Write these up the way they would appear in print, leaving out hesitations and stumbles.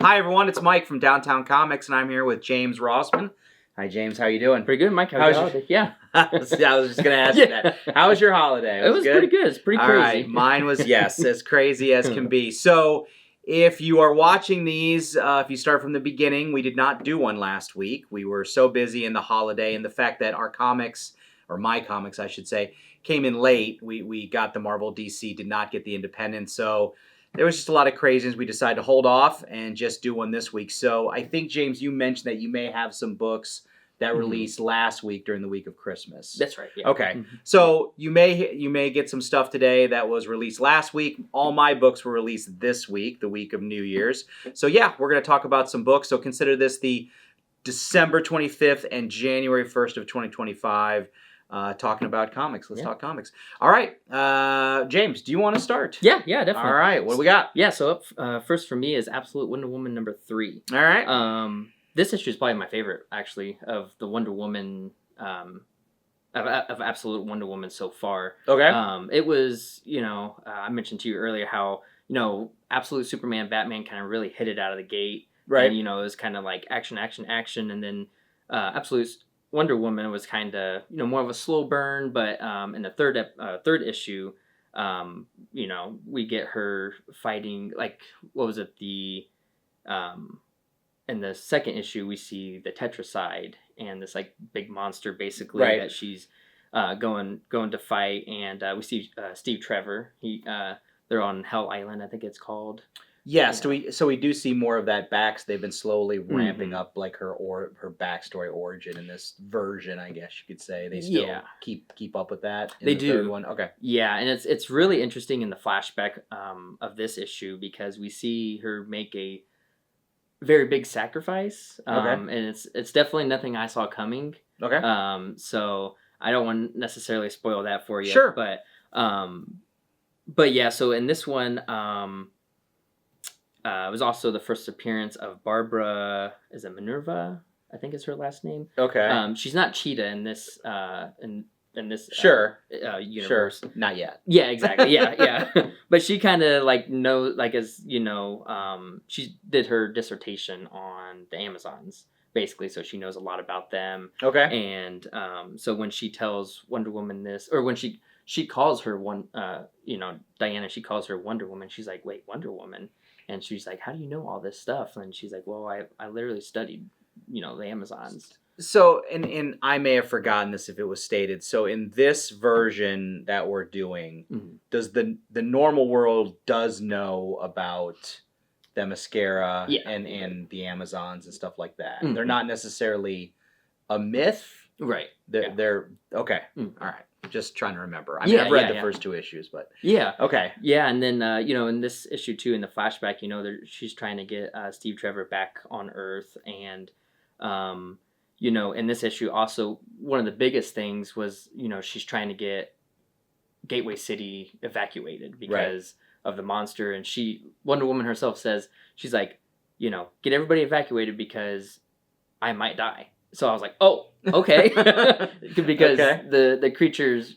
Hi, everyone. It's Mike from Downtown Comics, and I'm here with James Rossman. Hi, James. How you doing? Pretty good, Mike. How was your holiday? Yeah. I was just going to ask you that. How was your holiday? It was good? pretty good. It's pretty All crazy. right. Mine was, yes, as crazy as can be. So if you are watching these, if you start from the beginning, we did not do one last week. We were so busy in the holiday, and the fact that our comics, or my comics, I should say, came in late. We got the Marvel DC, did not get the Independent, so there was just a lot of craziness. We decided to hold off and just do one this week. So I think, James, you mentioned that you may have some books that released last week during the week of Christmas. That's right. Yeah. Okay. So you may get some stuff today that was released last week. All my books were released this week, the week of New Year's. So yeah, we're going to talk about some books. So consider this the December 25th and January 1st of 2025. Talking about comics. Let's talk comics. All right. James, do you want to start? Yeah, definitely. All right. What do we got? Yeah, so up first for me is Absolute Wonder Woman number 3. All right. This issue is probably my favorite, actually, of the Wonder Woman, of Absolute Wonder Woman so far. Okay. It was, I mentioned to you earlier how, Absolute Superman, Batman kind of really hit it out of the gate. Right. And, it was kind of like action, and then Absolute Wonder Woman was kind of, more of a slow burn, but in the third issue, we get her fighting, like, what was it, in the second issue, we see the Tetracide and this, like, big monster, basically, that she's going to fight, and we see Steve Trevor. They're on Hell Island, I think it's called. Yes, we do see more of that back. So they've been slowly ramping up like her backstory origin in this version, I guess you could say. They still keep up with that. They do. Third one. Okay. Yeah, and it's really interesting in the flashback of this issue because we see her make a very big sacrifice. And it's definitely nothing I saw coming. Okay. So I don't want to necessarily spoil that for you. Sure. But yeah, so in this one, it was also the first appearance of Barbara. Is it Minerva? I think is her last name. Okay. She's not Cheetah in this. In this Sure. universe. Not yet. Yeah. Exactly. Yeah. But she kind of she did her dissertation on the Amazons basically, so she knows a lot about them. Okay. And so when she tells Wonder Woman this, or when she calls her Diana, she calls her Wonder Woman. She's like, wait, Wonder Woman. And she's like, how do you know all this stuff? And she's like, well, I literally studied, the Amazons. So, and I may have forgotten this if it was stated. So in this version that we're doing, does the normal world does know about Themyscira and the Amazons and stuff like that? They're not necessarily a myth. Right. They're okay. All right. Just trying to remember. I mean, I've read the first two issues, but okay. Yeah, and then in this issue too, in the flashback, she's trying to get Steve Trevor back on Earth, and in this issue, also one of the biggest things was she's trying to get Gateway City evacuated because of the monster, and Wonder Woman herself says she's like, get everybody evacuated because I might die. So I was like, oh, okay. Because the creatures,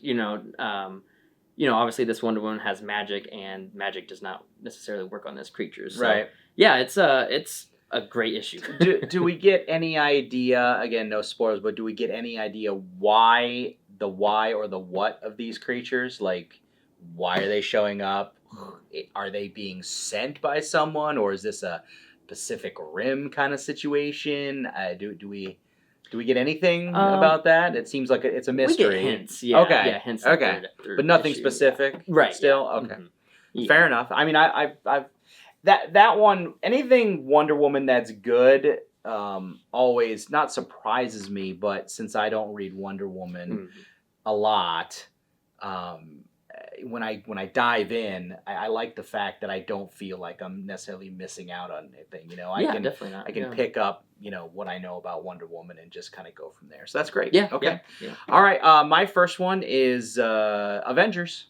obviously this Wonder Woman has magic, and magic does not necessarily work on this creature. So, right. Yeah, it's a great issue. do we get any idea, again, no spoilers, but do we get any idea why or the what of these creatures? Like, why are they showing up? Are they being sent by someone, or is this a Pacific Rim kind of situation? Do we get anything about that? It seems like it's a mystery. We get hints, yeah. Okay. Yeah, hints. Okay. But nothing specific. Right. Still. Yeah. Okay. Mm-hmm. Fair enough. I mean, I've that one. Anything Wonder Woman that's good always not surprises me. But since I don't read Wonder Woman a lot, when I dive in, I like the fact that I don't feel like I'm necessarily missing out on anything. Definitely not. I can pick up, what I know about Wonder Woman and just kind of go from there. So that's great. Yeah. Okay. Yeah. All right. My first one is Avengers.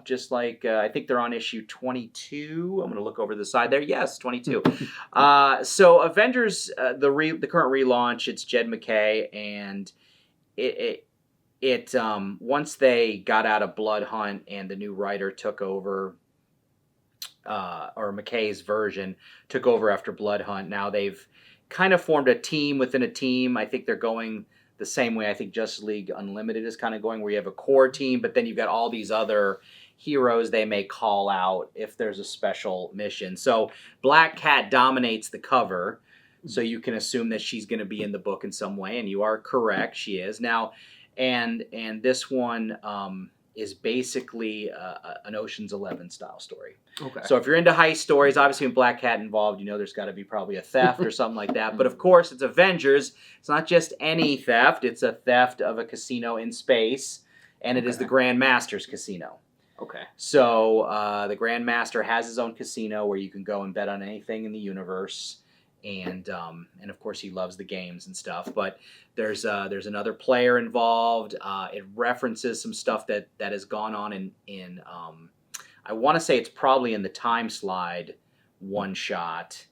Just like I think they're on issue 22. I'm going to look over the side there. Yes, 22. So Avengers, the current relaunch, it's Jed MacKay, and it once they got out of Blood Hunt and the new writer took over, or McKay's version, took over after Blood Hunt. Now they've kind of formed a team within a team. I think they're going the same way I think Justice League Unlimited is kind of going, where you have a core team, but then you've got all these other heroes they may call out if there's a special mission. So Black Cat dominates the cover, so you can assume that she's going to be in the book in some way, and you are correct, she is. Now, and this one is basically an Ocean's 11 style story. Okay. So if you're into heist stories, obviously with Black Cat involved, you know there's got to be probably a theft or something like that. But of course, it's Avengers. It's not just any theft. It's a theft of a casino in space, and it is the Grand Master's casino. Okay. So the Grand Master has his own casino where you can go and bet on anything in the universe. And of course he loves the games and stuff. But there's another player involved. It references some stuff that has gone on in I want to say it's probably in the Time Slide one shot,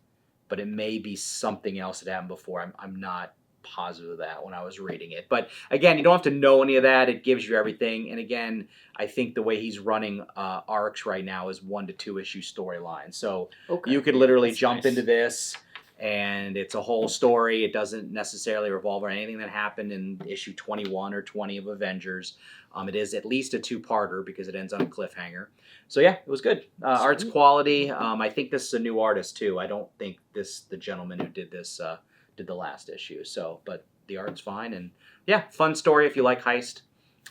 but it may be something else that happened before. I'm not positive of that when I was reading it. But again, you don't have to know any of that. It gives you everything. And again, I think the way he's running arcs right now is 1 to 2 issue storyline. So you could literally jump into this, and it's a whole story. It doesn't necessarily revolve around anything that happened in issue 21 or 20 of Avengers. It is at least a 2-parter because it ends on a cliffhanger. So yeah, it was good. Art's quality. I think this is a new artist too. I don't think the gentleman who did this did the last issue. So, but the art's fine, and yeah, fun story if you like heist.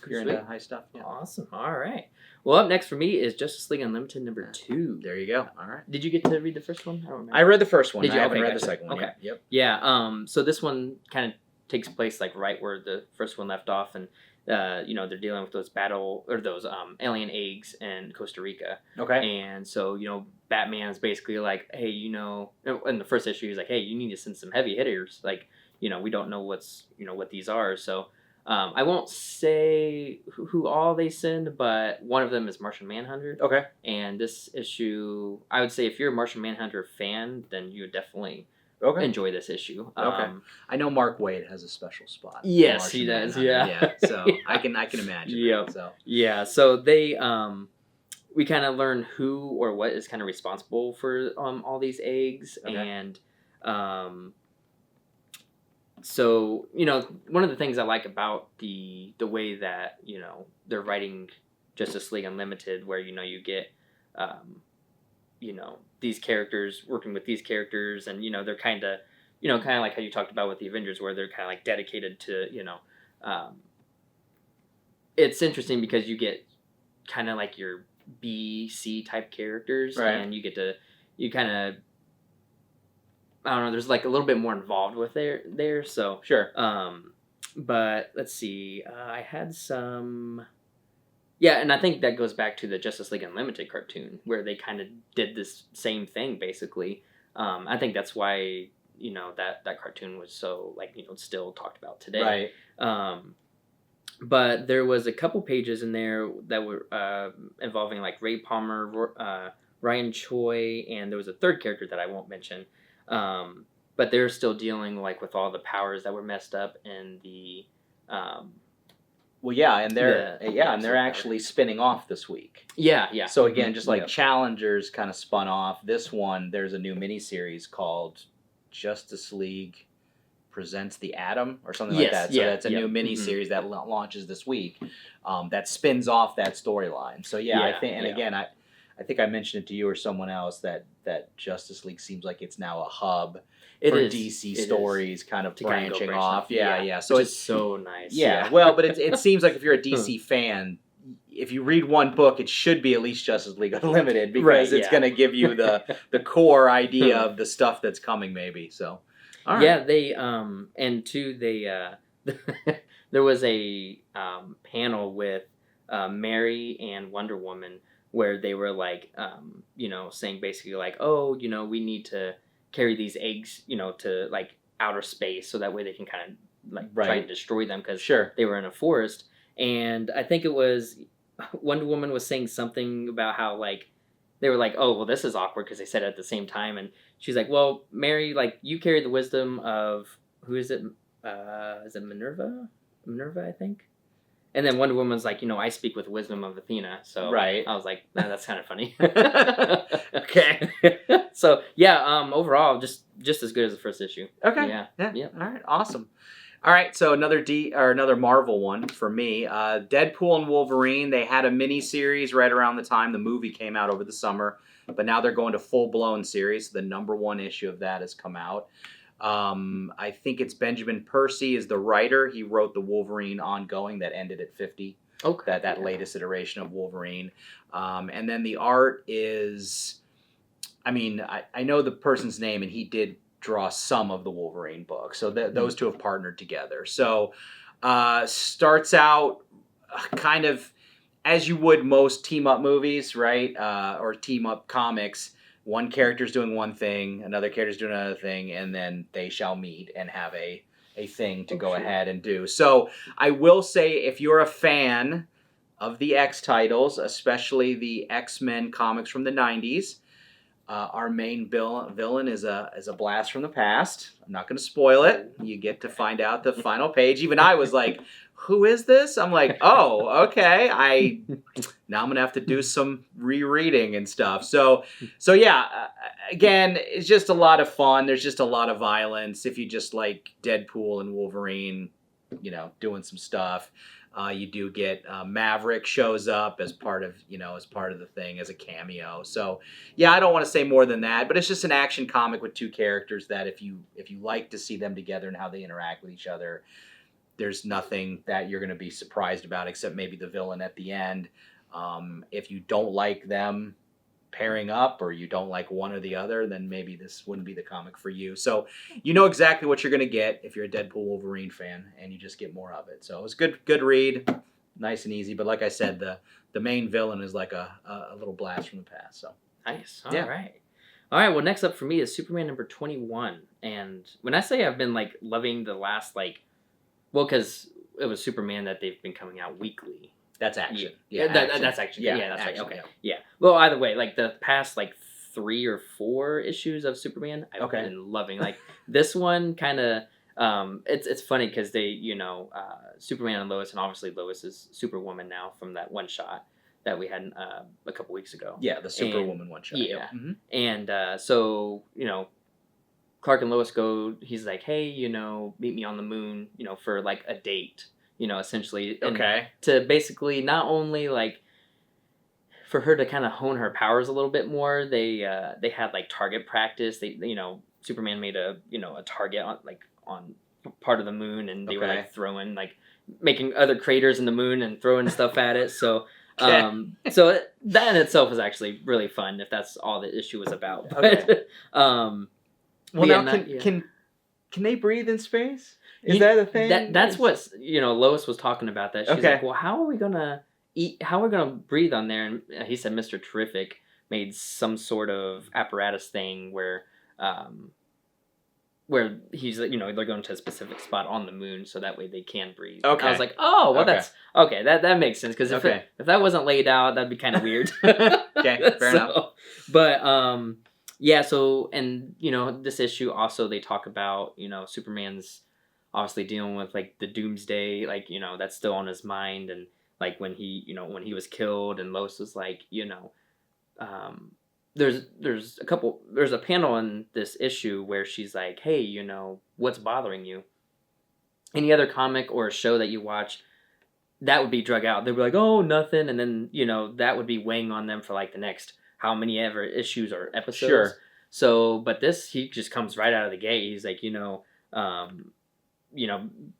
If you're into heist stuff. Yeah. Awesome. All right. Well, up next for me is Justice League Unlimited number 2. There you go. All right. Did you get to read the first one? I don't remember. I read the first one. Did you? I haven't read the gotcha. second one. Okay. Yep. Yeah. So this one kind of takes place like right where the first one left off, and they're dealing with those alien eggs in Costa Rica. Okay. And so Batman's basically like, hey, in the first issue he's like, hey, you need to send some heavy hitters. Like, we don't know what these are. So I won't say who all they send, but one of them is Martian Manhunter. Okay. And this issue, I would say if you're a Martian Manhunter fan, then you would definitely enjoy this issue. Okay. I know Mark Waid has a special spot. Yes, he does. Yeah. So I can imagine. Yep. That, so. Yeah. So they we kind of learn who or what is kind of responsible for all these eggs, and so one of the things I like about the way that they're writing Justice League Unlimited, where you get these characters working with these characters, and they're kind of like how you talked about with the Avengers, where they're kind of like dedicated to it's interesting because you get kind of like your B, C type characters, right. And you kind of I don't know, there's like a little bit more involved with there, so sure. But let's see, I had some. Yeah, and I think that goes back to the Justice League Unlimited cartoon, where they kind of did this same thing, basically. I think that's why, that cartoon was so, still talked about today. Right. But there was a couple pages in there that were involving, Ray Palmer, Ryan Choi, and there was a third character that I won't mention. But they're still dealing, with all the powers that were messed up in the... Well, yeah, and they're actually spinning off this week. Yeah. So again, just like Challengers kind of spun off, this one, there's a new miniseries called Justice League Presents the Atom or something like that. So that's a new miniseries that launches this week that spins off that storyline. So I think, and again, I think I mentioned it to you or someone else that Justice League seems like it's now a hub for DC stories kind of branching off. Yeah. So it's so nice. Yeah. Well, but it seems like if you're a DC fan, if you read one book, it should be at least Justice League Unlimited, because it's going to give you the core idea of the stuff that's coming, maybe. So, all right. Yeah, they and two, they there was a panel with Mary and Wonder Woman where they were saying basically we need to carry these eggs, to outer space, so that way they can kind of try and destroy them, because they were in a forest. And I think it was Wonder Woman was saying something about how they were oh, well, this is awkward because they said it at the same time, and she's like, well, Mary, you carry the wisdom of, who is it? Is it Minerva? Minerva, I think. And then Wonder Woman's like, I speak with wisdom of Athena. So Right. I was like, that's kind of funny. Okay. So yeah, overall, just as good as the first issue. Okay. Yeah. Yeah. All right. Awesome. All right. So another Marvel one for me. Deadpool and Wolverine. They had a mini series right around the time the movie came out over the summer, but now they're going to full blown series. The number one issue of that has come out. I think it's Benjamin Percy is the writer. He wrote the Wolverine ongoing that ended at 50. Okay. That latest iteration of Wolverine. And then the art is, I know the person's name, and he did draw some of the Wolverine books. So those two have partnered together. So starts out kind of as you would most team-up movies, right? Or team-up comics. One character's doing one thing, another character's doing another thing, and then they shall meet and have a thing to go ahead and do. So I will say, if you're a fan of the X titles, especially the X-Men comics from the 90s, our main villain is a blast from the past. I'm not going to spoil it. You get to find out the final page. Even I was like, who is this? I'm like, oh, okay. Now I'm going to have to do some rereading and stuff. So yeah, again, it's just a lot of fun. There's just a lot of violence. If you just like Deadpool and Wolverine, doing some stuff. You do get Maverick shows up as part of the thing as a cameo. So yeah, I don't want to say more than that, but it's just an action comic with two characters that if you like to see them together and how they interact with each other, there's nothing that you're going to be surprised about except maybe the villain at the end. If you don't like them pairing up, or you don't like one or the other, then maybe this wouldn't be the comic for you. So you know exactly what you're going to get if you're a Deadpool Wolverine fan, and you just get more of it. So it was good read, nice and easy. But like I said, the main villain is like a little blast from the past. So nice. All right. Well, next up for me is Superman number 21. And when I say I've been like loving the last because it was Superman that they've been coming out weekly. That's action. Yeah, that's action. Yeah, that's action, right. Okay. Yeah. Well, either way, like the past 3 or 4 issues of Superman, I've been loving. Like this one, kind of. It's funny because they, Superman and Lois, and obviously Lois is Superwoman now from that one shot that we had a couple weeks ago. Yeah, the Superwoman one shot. Yeah. Mm-hmm. And so Clark and Lois go. He's like, hey, meet me on the moon, for like a date. Essentially. And to basically not only for her to kind of hone her powers a little bit more, they had target practice. They Superman made a target on part of the moon, and they were throwing making other craters in the moon and throwing stuff at it. So so that in itself was actually really fun if that's all the issue was about. But, well, now can they breathe in space? Is that a thing? That's what Lois was talking about. That she's like, well, how are we gonna eat? How are we gonna breathe on there? And he said, Mr. Terrific made some sort of apparatus thing where he's they're going to a specific spot on the moon so that way they can breathe. Okay. I was like, oh, well, that's okay. That makes sense because if that wasn't laid out, that'd be kind of weird. Okay, fair enough. But yeah. So and this issue also they talk about Superman's obviously dealing with the doomsday, that's still on his mind, and when he was killed, and Lois was there's a panel in this issue where she's like, hey, what's bothering you? Any other comic or a show that you watch that would be drug out, they'd be like, oh, nothing, and then that would be weighing on them for the next how many ever issues or episodes. Sure. So, but this, he just comes right out of the gate. He's like,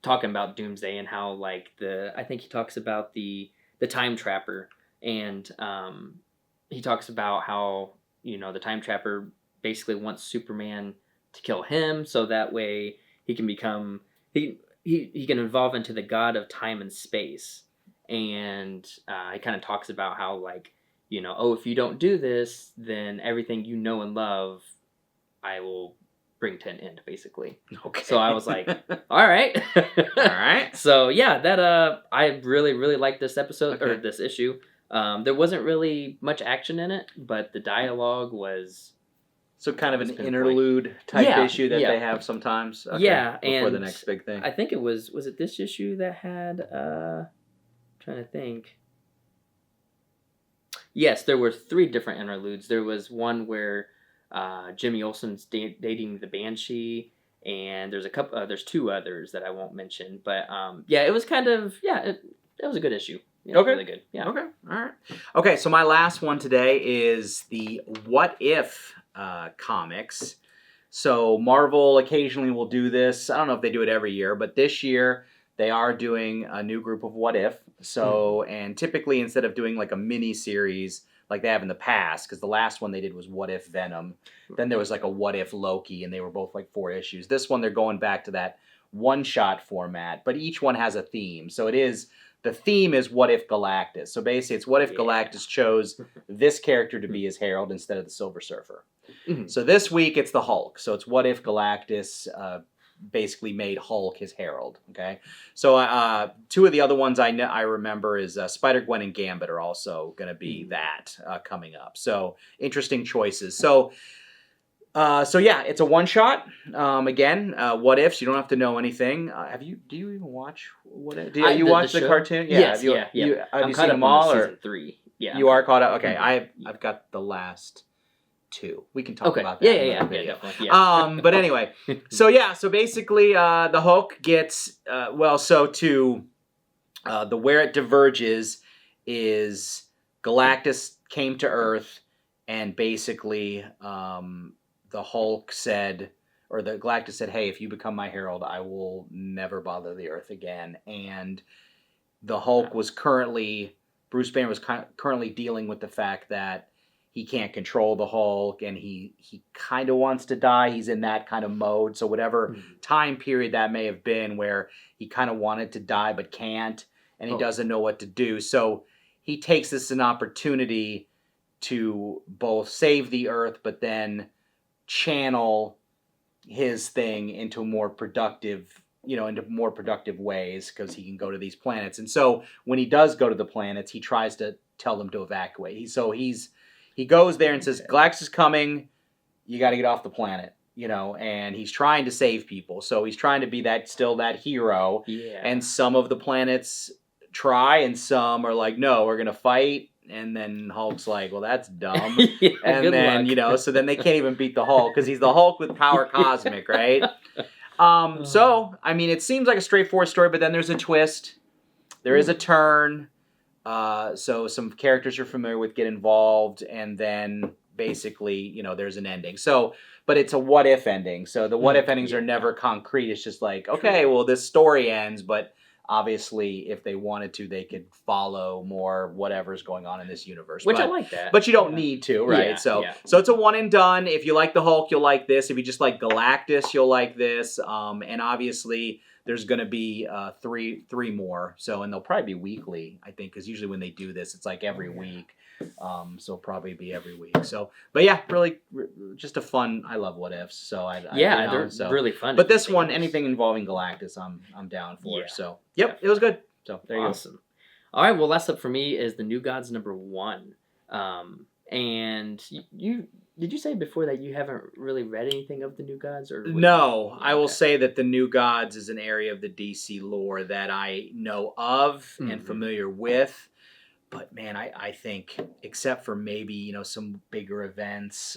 talking about doomsday and how I think he talks about the time trapper, and he talks about how the time trapper basically wants Superman to kill him so that way he can become he can evolve into the god of time and space. And he kind of talks about how if you don't do this, then everything and love I will bring to an end, basically. Okay. So I was like, all right. All right. So yeah, that I really, really liked this episode or this issue. There wasn't really much action in it, but the dialogue was so kind of an interlude type issue that they have sometimes. Okay, before the next big thing. I think it was it this issue that had trying to think. Yes, there were 3 different interludes. There was one where Jimmy Olsen's dating the Banshee, and there's 2 others that I won't mention. But yeah, it was kind of it was a good issue. Yeah, Okay. Really good. Yeah. Okay. All right. Okay. So my last one today is the What If comics. So Marvel occasionally will do this. I don't know if they do it every year, but this year they are doing a new group of What If. So, and typically instead of doing like a mini series like they have in the past, because the last one they did was What If Venom, then there was like a What If Loki, and they were both like 4 issues. This one they're going back to that one-shot format, but each one has a theme. So the theme is What If Galactus. So basically it's what if Galactus chose this character to be his herald instead of the Silver Surfer. Mhm. So this week it's the Hulk. So it's what if Galactus basically made Hulk his herald. Okay. So 2 of the other ones I remember is Spider-Gwen and Gambit are also going to be that coming up. So interesting choices. So yeah, it's a one shot. Again, what ifs. You don't have to know anything. Do you even watch What If? Do you watch the cartoon? Yeah. Yes, have you I'm seen them all? Season 3. Yeah. You are caught up. Okay, Mhm. I've got the last 2. We can talk about that. Yeah, in yeah, another yeah, video. definitely. Yeah. But anyway, so basically, the Hulk gets the where it diverges is Galactus came to Earth, and basically, the Hulk said, or the Galactus said, "Hey, if you become my herald, I will never bother the Earth again." And the Hulk was Bruce Banner was currently dealing with the fact that he can't control the Hulk, and he kind of wants to die. He's in that kind of mode. So whatever time period that may have been where he kind of wanted to die but can't, and he doesn't know what to do. So he takes this as an opportunity to both save the Earth, but then channel his thing into more productive ways, because he can go to these planets. And so when he does go to the planets, he tries to tell them to evacuate. He goes there and says, Galactus is coming, you got to get off the planet, and he's trying to save people. So he's trying to be that hero. Yeah. And some of the planets try, and some are like, no, we're going to fight. And then Hulk's like, well, that's dumb. Yeah, and then, luck. So then they can't even beat the Hulk, because he's the Hulk with power cosmic, right? So, I mean, it seems like a straightforward story, but then there's a twist. There is a turn. So some characters you're familiar with get involved, and then basically, there's an ending. So, but it's a what if ending. So the what if endings are never concrete. It's just like, okay, well, this story ends, but obviously, if they wanted to, they could follow more whatever's going on in this universe. Which I like that. But you don't need to, right? Yeah, so yeah. So it's a one and done. If you like the Hulk, you'll like this. If you just like Galactus, you'll like this. And obviously, there's going to be three more. So, and they'll probably be weekly, I think, because usually when they do this, it's like every week. So it'll probably be every week. So, but yeah, really, just a fun. I love what ifs. So they're really fun. But this one, anything involving Galactus, I'm down for. Yeah. So, yep, it was good. So there you awesome. All right, well, last up for me is the New Gods #1. And did you say before that you haven't really read anything of the New Gods? No, I will say that the New Gods is an area of the DC lore that I know of and familiar with. But man, I think, except for maybe, some bigger events.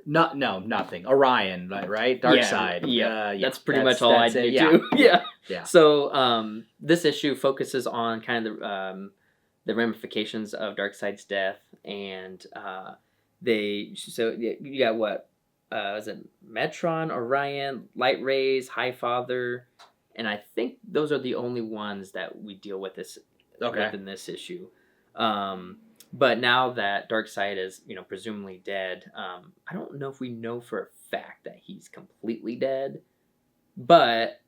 Nothing. Orion, right? Darkseid. Yeah. That's pretty much all I do too. Yeah. So this issue focuses on kind of the ramifications of Darkseid's death, and you got what? Is it Metron, Orion, Light Rays, Highfather, and I think those are the only ones that we deal with in this issue. But now that Darkseid is, presumably dead, I don't know if we know for a fact that he's completely dead, but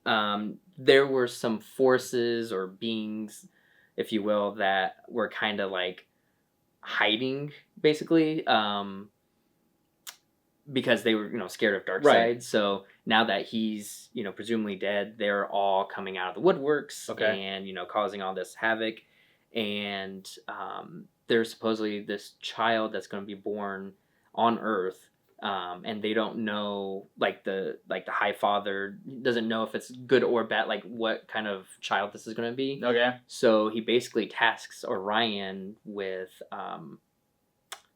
there were some forces or beings, if you will, that were kind of like hiding, basically, because they were, scared of Darkseid. Right. So now that he's, presumably dead, they're all coming out of the woodworks and, causing all this havoc. And there's supposedly this child that's going to be born on Earth and they don't know like the High Father doesn't know if it's good or bad, like what kind of child this is going to be. Okay. So he basically tasks Orion with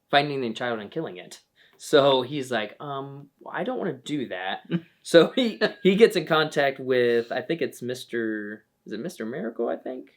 finding the child and killing it. So he's like, I don't want to do that. So he gets in contact with, I think it's Mr. Miracle, I think?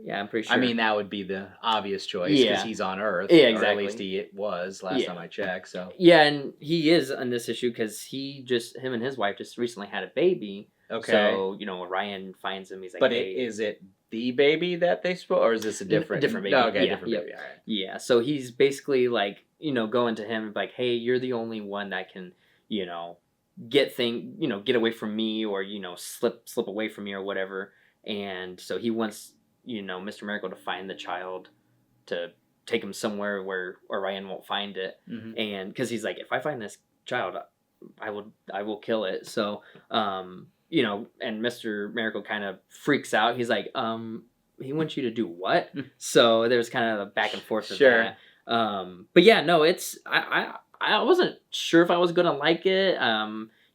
Yeah, I'm pretty sure. I mean, that would be the obvious choice because Yeah. he's on Earth. Yeah, Or exactly. at least he was last Yeah. time I checked. So Yeah, and he is on this issue because him and his wife just recently had a baby. okay. So, Orion finds him. He's like, But hey. is it the baby that they spoke, or is this a different Different No, baby. okay, Yeah, different yeah. baby. All right. Yeah, so he's basically like, going to him like, hey, you're the only one that can, get away from me or, slip away from me or whatever. And so he wants, Mr. Miracle to find the child to take him somewhere where Orion won't find it. Mhm. And because he's like, if I find this child, I will kill it. So, and Mr. Miracle kind of freaks out. He's like, he wants you to do what? So there's kind of a back and forth of Sure. that. But yeah, no, it's I wasn't sure if I was gonna like it.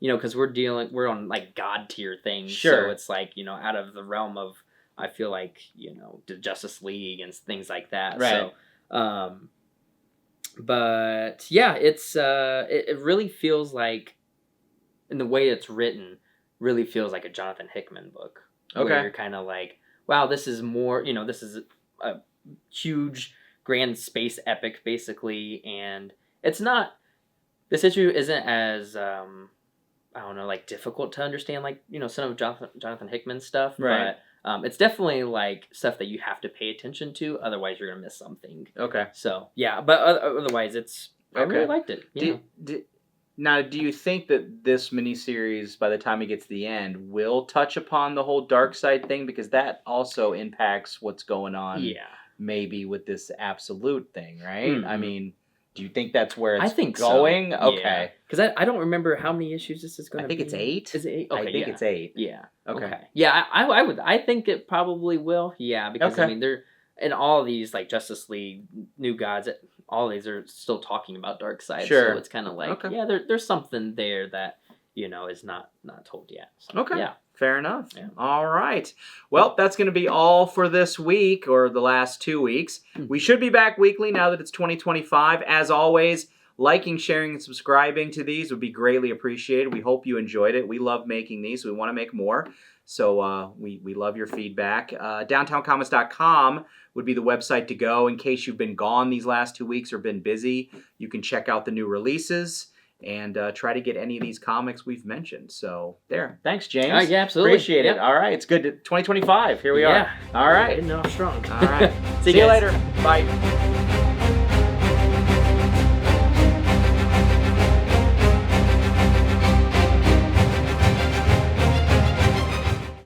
Because we're on like God tier things. Sure. So it's like out of the realm of I feel like the Justice League and things like that. Right. So, but yeah, it's it really feels like, in the way it's written, really feels like a Jonathan Hickman book. Okay. Where you're kind of like, wow, this is more. This is a huge grand space epic basically, and it's not. This issue isn't as I don't know, like difficult to understand, like some of Jonathan Hickman's stuff, Right. But it's definitely like stuff that you have to pay attention to, otherwise you're gonna miss something. Okay. So yeah, but otherwise I really Okay. liked it. Yeah. Now, do you think that this miniseries, by the time it gets to the end, will touch upon the whole dark side thing? Because that also impacts what's going on. Yeah. Maybe with this absolute thing, right? Mhm. I mean, do you think that's where it's I think going? so. Okay. Because I don't remember how many issues this is going I to think be. it's 8. Is it 8? Okay, I think yeah. it's 8. Yeah. Okay. Yeah, I think it probably will. Yeah, because Okay. I mean they're in all these like Justice League, New Gods, all these are still talking about Darkseid. Sure. So it's kind of like Okay. yeah, there's something there that is not told yet. So, Okay. Yeah. Fair enough. Yeah. All right. Well, that's going to be all for this week or the last 2 weeks. We should be back weekly now that it's 2025. As always, liking, sharing, and subscribing to these would be greatly appreciated. We hope you enjoyed it. We love making these. We want to make more. So we love your feedback. DowntownComics.com would be the website to go in case you've been gone these last 2 weeks or been busy. You can check out the new releases and try to get any of these comics we've mentioned. So there. Thanks, James. Yeah, absolutely. Appreciate it. Yep. All right. It's good. 2025. Here we Yeah. are. All right. Getting off strong. All right. See See you guys. later. Bye.